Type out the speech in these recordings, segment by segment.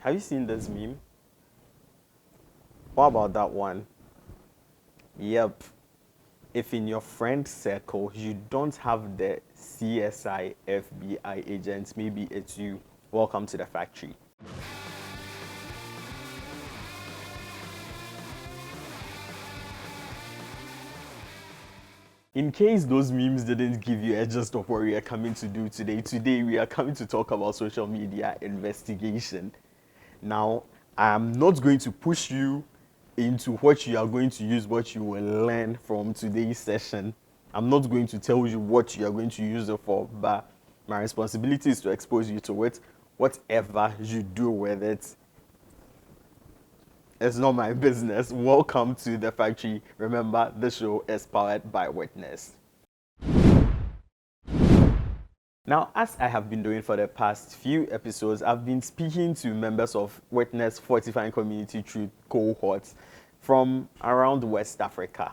Have you seen this meme? What about that one? Yep. If in your friend circle you don't have the CSI FBI agents, maybe it's you. Welcome to the factory. In case those memes didn't give you a gist of what we are coming to do today we are coming to talk about social media investigation. Now, I'm not going to push you into what you are going to use, what you will learn from today's session. I'm not going to tell you what you are going to use it for, but my responsibility is to expose you to it. Whatever you do with it, it's not my business. Welcome to the factory. Remember, the show is powered by Witness. Now, as I have been doing for the past few episodes, I've been speaking to members of Witness Fortifying Community Truth cohorts from around West Africa.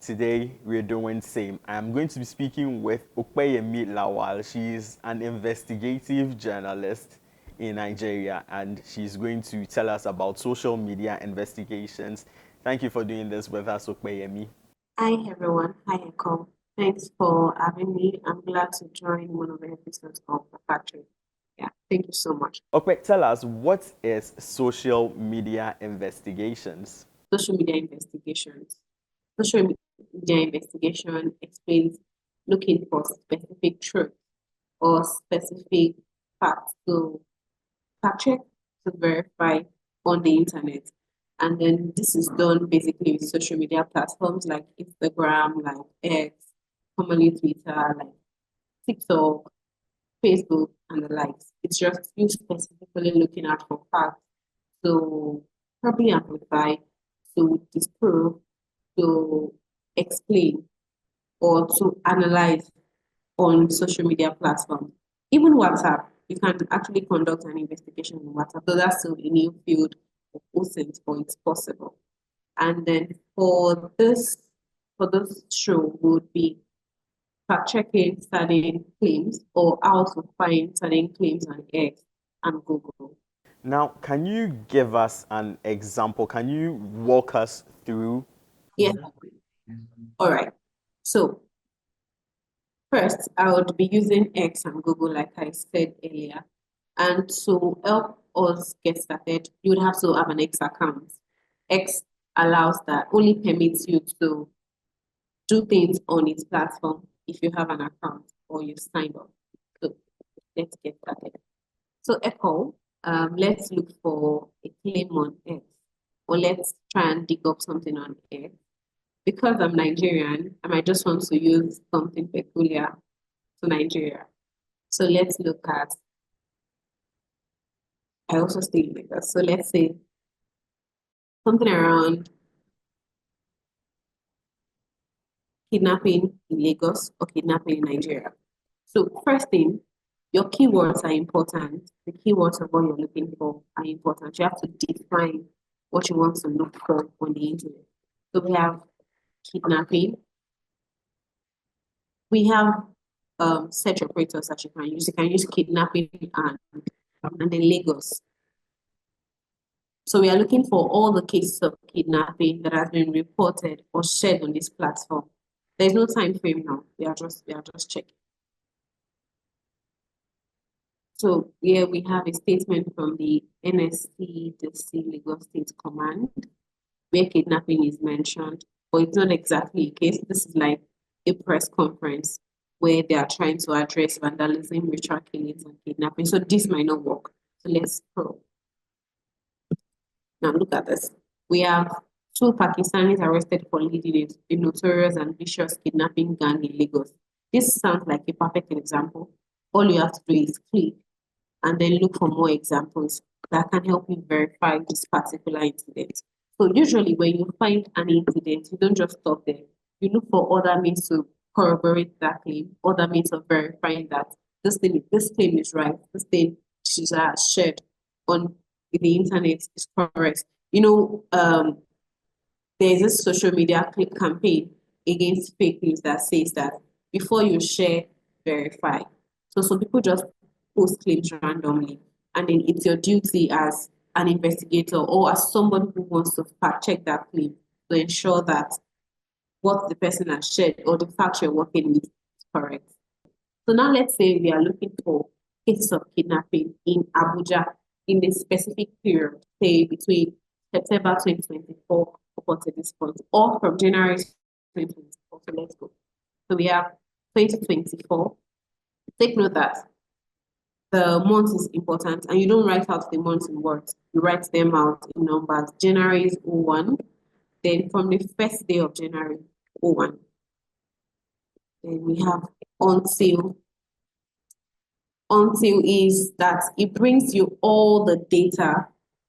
Today, we're doing same. I'm going to be speaking with Opeyemi Lawal. She's an investigative journalist in Nigeria, and she's going to tell us about social media investigations. Thank you for doing this with us, Opeyemi. Hi everyone, hi Echo. Thanks for having me. I'm glad to join one of the episodes of the factory. Yeah, thank you so much. Okay, tell us, what is social media investigations? Social media investigations. Social media investigation explains looking for specific truth or specific facts to fact check, to verify on the internet. And then this is done basically with social media platforms like Instagram, like X, commonly Twitter, like TikTok, Facebook, and the likes. It's just you specifically looking out for facts to probably amplify, to disprove, to explain, or to analyze on social media platforms. Even WhatsApp, you can actually conduct an investigation on WhatsApp. So that's still a new field of OSINT, but it's possible. And then for this show would be fact checking certain claims or how to find certain claims on X and Google. Now, can you give us an example? Can you walk us through? Yeah. All right. So first, I would be using X and Google, like I said earlier. And to help us get started, you would have to have an X account. X allows that, only permits you to do things on its platform if you have an account or you signed up. So let's get started. So Echo, let's look for a claim on X, or let's try and dig up something on X. Because I'm Nigerian, I might just want to use something peculiar to Nigeria. So let's look at, I also stay in Lagos. So let's say something around kidnapping in Lagos or kidnapping in Nigeria. So first thing, your keywords are important. The keywords of what you're looking for are important. You have to define what you want to look for on the internet. So we have kidnapping. We have search operators that you can use. You can use kidnapping and then Lagos. So we are looking for all the cases of kidnapping that has been reported or shared on this platform. There's no time frame now. We are just checking. So here we have a statement from the NSCDC Lagos State Command where kidnapping is mentioned, but it's not exactly a case. This is like a press conference where they are trying to address vandalism, ritual killings, and kidnapping. So this might not work. So let's scroll. Now look at this. We have two Pakistanis arrested for leading a notorious and vicious kidnapping gang in Lagos. This sounds like a perfect example. All you have to do is click and then look for more examples that can help you verify this particular incident. So usually when you find an incident, you don't just stop there. You look for other means to corroborate that claim, other means of verifying that this claim is right, this thing is shared on the internet is correct. There's this social media campaign against fake news that says that before you share, verify. So some people just post claims randomly. And then it's your duty as an investigator or as somebody who wants to fact check that claim to ensure that what the person has shared or the facts you're working with is correct. So now let's say we are looking for cases of kidnapping in Abuja in a specific period, say between September 2024 up to this point, or from January 2024. So let's go. So we have 2024. Take note that the month is important and you don't write out the months in words. You write them out in numbers. January is 01. Then from the first day of January, 01. Then we have until. Until is that it brings you all the data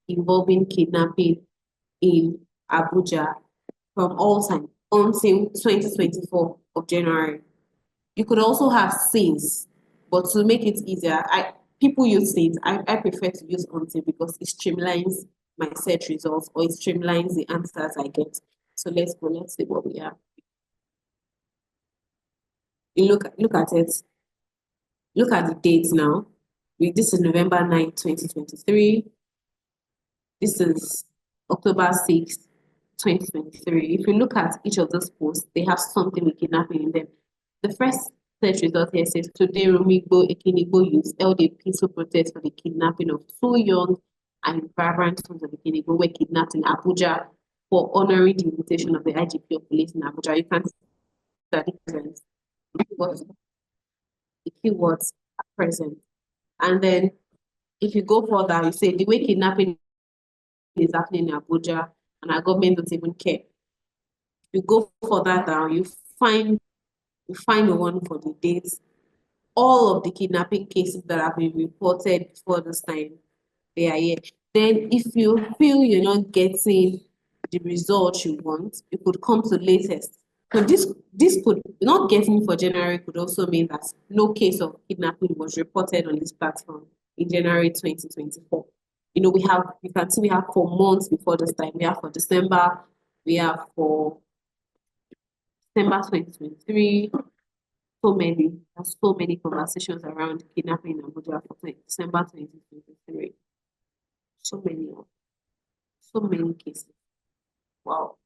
involving kidnapping in Abuja from all time until 2024 of January. You could also have since, but to make it easier, people use since. I prefer to use until because it streamlines my search results or it streamlines the answers I get. So let's go, let's see what we have. You look at it. Look at the dates now. This is November 9, 2023. This is October 6th, 2023. If you look at each of those posts, they have something with kidnapping in them. The first search result here says, today Rumigbo Ekinigbo youths held a peaceful protest for the kidnapping of two young and vibrant sons of Ekinigbo were kidnapped in Abuja for honoring the invitation of the IGP of police in Abuja. You can see that the keywords are present. And then if you go further, you say the way kidnapping is happening in Abuja and our government don't even care. You go further down, you find the one for the dates. All of the kidnapping cases that have been reported before this time, they are here. Then if you feel you're not getting the results you want, you could come to latest. So this could not getting for January could also mean that no case of kidnapping was reported on this platform in January 2024. You can see we have for months before this time. We have for December, we have for December 2023. There's so many conversations around kidnapping in Abuja for December 2023. So many cases. Wow.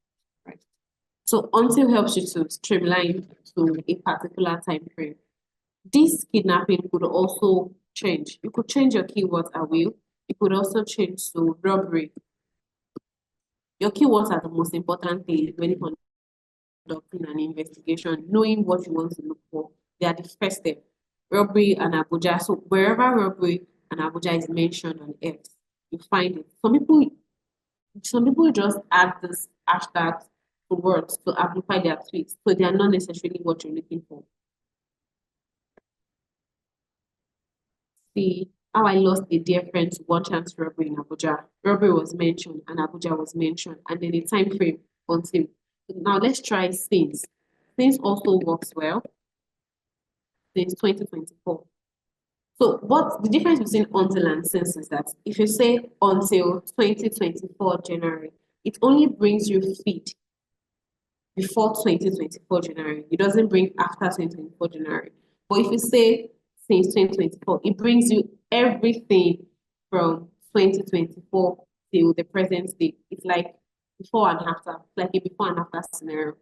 Right. So until helps you to streamline to a particular time frame. This kidnapping could also change. You could change your keywords at will. You could also change to robbery. Your keywords are the most important thing when you conducting an investigation, knowing what you want to look for. They are the first step. Robbery and Abuja. So wherever robbery and Abuja is mentioned on X, you find it. Some people just add this hashtag to words to amplify their tweets, so they are not necessarily what you're looking for. See how I lost a dear friend to one chance robbery in Abuja. Robbery was mentioned and Abuja was mentioned, and then a time frame until. Now let's try since. Since also works well. Since 2024. So what the difference between until and since is that if you say until 2024 January, it only brings you feed before 2024 January. It doesn't bring after 2024 January. But if you say since 2024, it brings you everything from 2024 till the present day. It's like before and after, like a before and after scenario.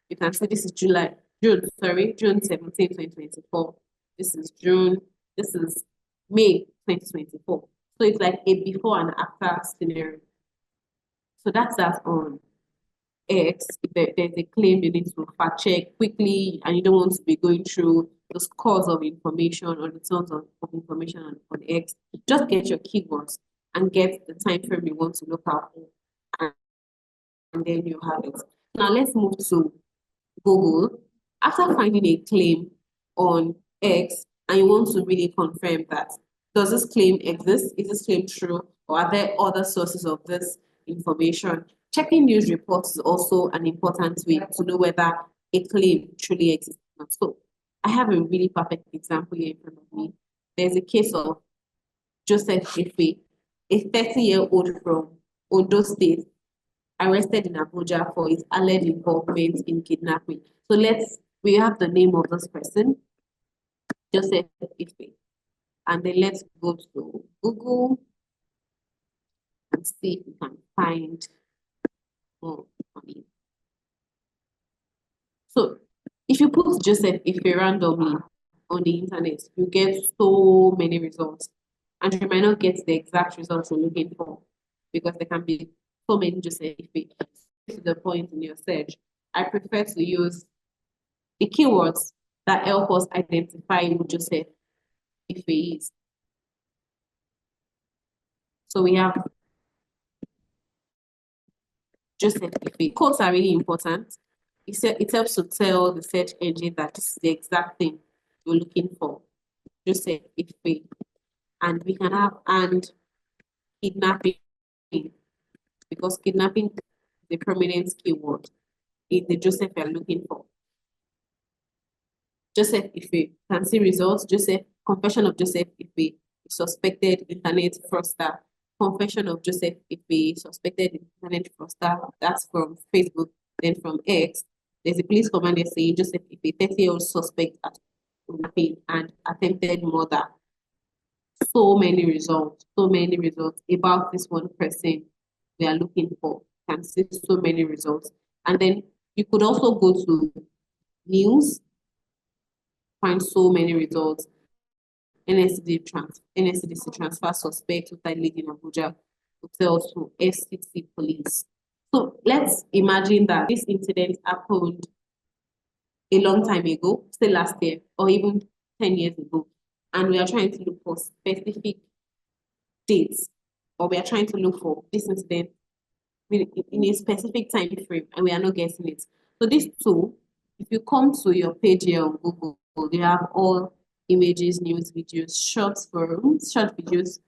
You can see this is June 17, 2024. This is June, this is May 2024. So it's like a before and after scenario. So that's that on X. If there's a claim you need to fact check quickly and you don't want to be going through the scores of information or the tons of information on X, just get your keywords and get the time frame you want to look out for, and then you have it. Now let's move to Google. After finding a claim on X and you want to really confirm that, does this claim exist? Is this claim true? Or are there other sources of this information? Checking news reports is also an important way to know whether a claim truly exists or not. So I have a really perfect example here in front of me. There's a case of Joseph Efe, a 30-year-old from Ondo State, arrested in Abuja for his alleged involvement in kidnapping. So we have the name of this person, Joseph Efe. And then let's go to Google and see if we can find more on it. So if you put Joseph Ife randomly on the internet, you get so many results. And you might not get the exact results you're looking for because there can be so many Joseph Ife. To the point in your search, I prefer to use the keywords that help us identify who Joseph Ife is. So we have Joseph Ife. Quotes are really important. It helps to tell the search engine that this is the exact thing you're looking for. Joseph Ife. And we can have and kidnapping because kidnapping is the prominent keyword in the Joseph you're looking for. Joseph Ife, can see results. Joseph, confession of Joseph Ife, suspected internet fraudster. Confession of Joseph Ife, suspected internet fraudster. That's from Facebook. Then from X, there's a police commander saying Joseph Ife, 30-year-old suspect at kidnapping and attempted murder. So many results about this one person we are looking for. You can see so many results. And then you could also go to news, find so many results. NSCDC transfer suspect who died in Abuja hotel to FCT police. So let's imagine that this incident happened a long time ago, say last year, or even 10 years ago. And we are trying to look for specific dates, or we are trying to look for this incident in a specific time frame, and we are not getting it. So this tool, if you come to your page here on Google, you have all images, news, videos, short videos,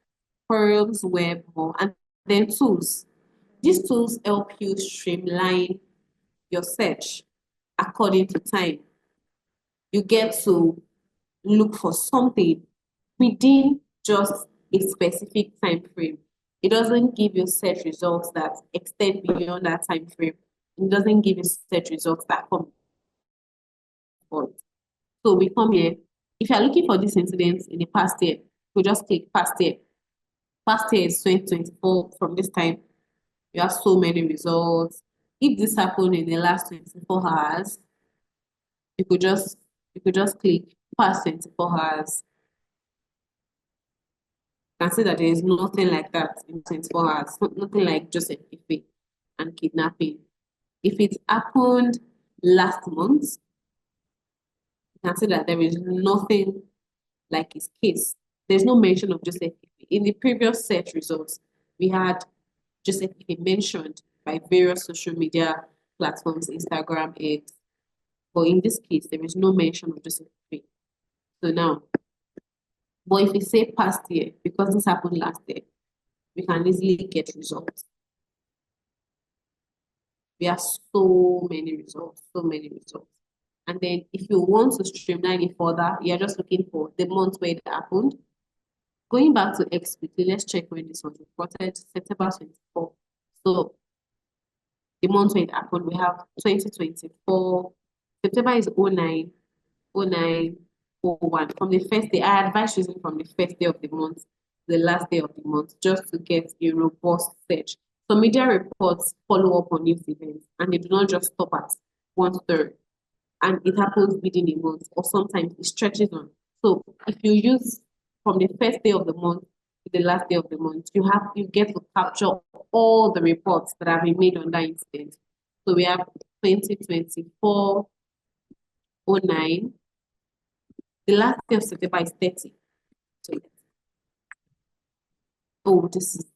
forums, web, more, and then tools. These tools help you streamline your search according to time. You get to look for something within just a specific time frame. It doesn't give you search results that extend beyond that time frame. It doesn't give you search results that come forward. So we come here. If you are looking for this incident in the past year, we just click past year. Past year is 2024. From this time, you have so many results. If this happened in the last 24 hours, you could just click past 24 hours. You can see that there is nothing like that in 24 hours, nothing like Joseph Ife and kidnapping. If it happened last month, you can see that there is nothing like his case. There's no mention of Joseph Ife. In the previous search results, we had Joseph Ife mentioned by various social media platforms, Instagram, X. But in this case, there is no mention of Joseph Ife. So now, but if we say past year, because this happened last year, we can easily get results. We have so many results. And then if you want to streamline it further, you're just looking for the month where it happened. Going back to X quickly, let's check when this was reported, September 24. So the month when it happened, we have 2024. September is 09, 09, 01. From the first day, I advise using from the first day of the month, the last day of the month, just to get a robust search. So media reports follow up on news events, and they do not just stop at 1/3. And it happens within a month, or sometimes it stretches on. So if you use from the first day of the month to the last day of the month, you get to capture all the reports that have been made on that incident. So we have 2024, 09. The last day of September is 30. So, oh, this is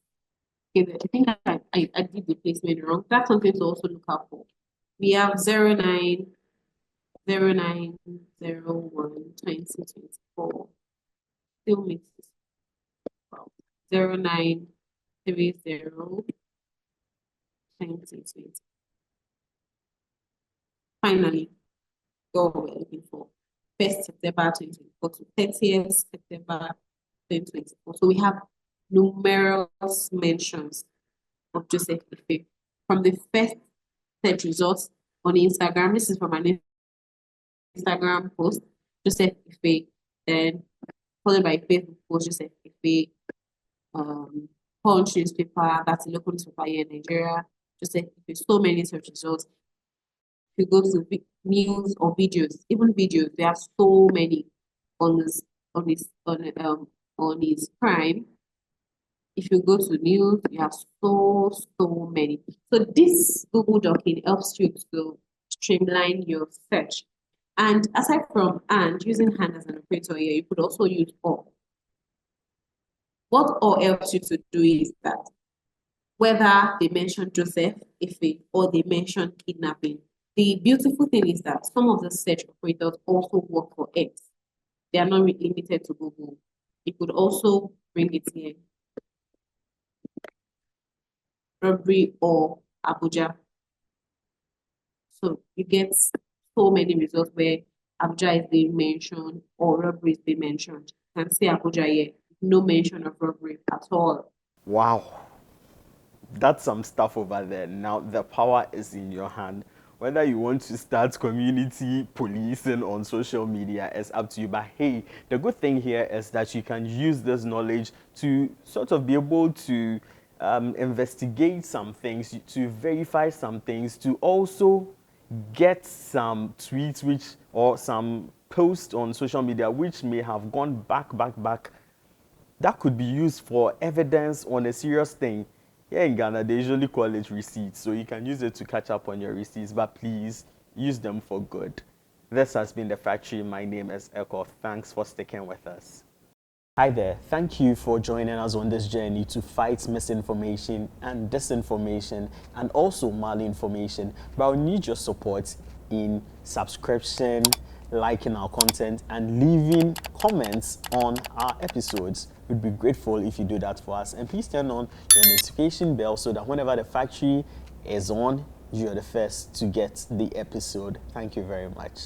okay. I think I did the placement wrong. That's something to also look out for. We have 09, 09, 01, 2024. Still mixes. 09, 30, 2020. Finally, what we're looking for. 1st September 2024 to 30th September 2024. So we have numerous mentions of Joseph Ife. From the first search results on Instagram, this is from an Instagram post, Joseph Ife, then followed by Facebook post, Joseph Ife, Punch newspaper, that's a local newspaper here in Nigeria, Joseph Ife, so many search results. If you go to news or videos, even videos, there are so many on this on his crime. If you go to news, you have so many. So this Google Docking helps you to streamline your search. And aside from and using hand as an operator here, you could also use or. What or helps you to do is that whether they mention Joseph Ife or they mention kidnapping, the beautiful thing is that some of the search operators also work for X. They are not limited to Google. You could also bring it here. Robbery or Abuja. So you get so many results where Abuja is being mentioned or robbery is being mentioned. You can see Abuja here, no mention of robbery at all. Wow, that's some stuff over there. Now the power is in your hand. Whether you want to start community policing on social media is up to you. But hey, the good thing here is that you can use this knowledge to sort of be able to investigate some things, to verify some things, to also get some tweets or some posts on social media which may have gone back that could be used for evidence on a serious thing. Here in Ghana, they usually call it receipts, so you can use it to catch up on your receipts, but please use them for good. This has been The Factory. My name is Eko. Thanks for sticking with us. Hi there. Thank you for joining us on this journey to fight misinformation and disinformation and also malinformation. But we need your support in subscription, liking our content, and leaving comments on our episodes. We'd be grateful if you do that for us. And please turn on your notification bell so that whenever The Factory is on, you're the first to get the episode. Thank you very much.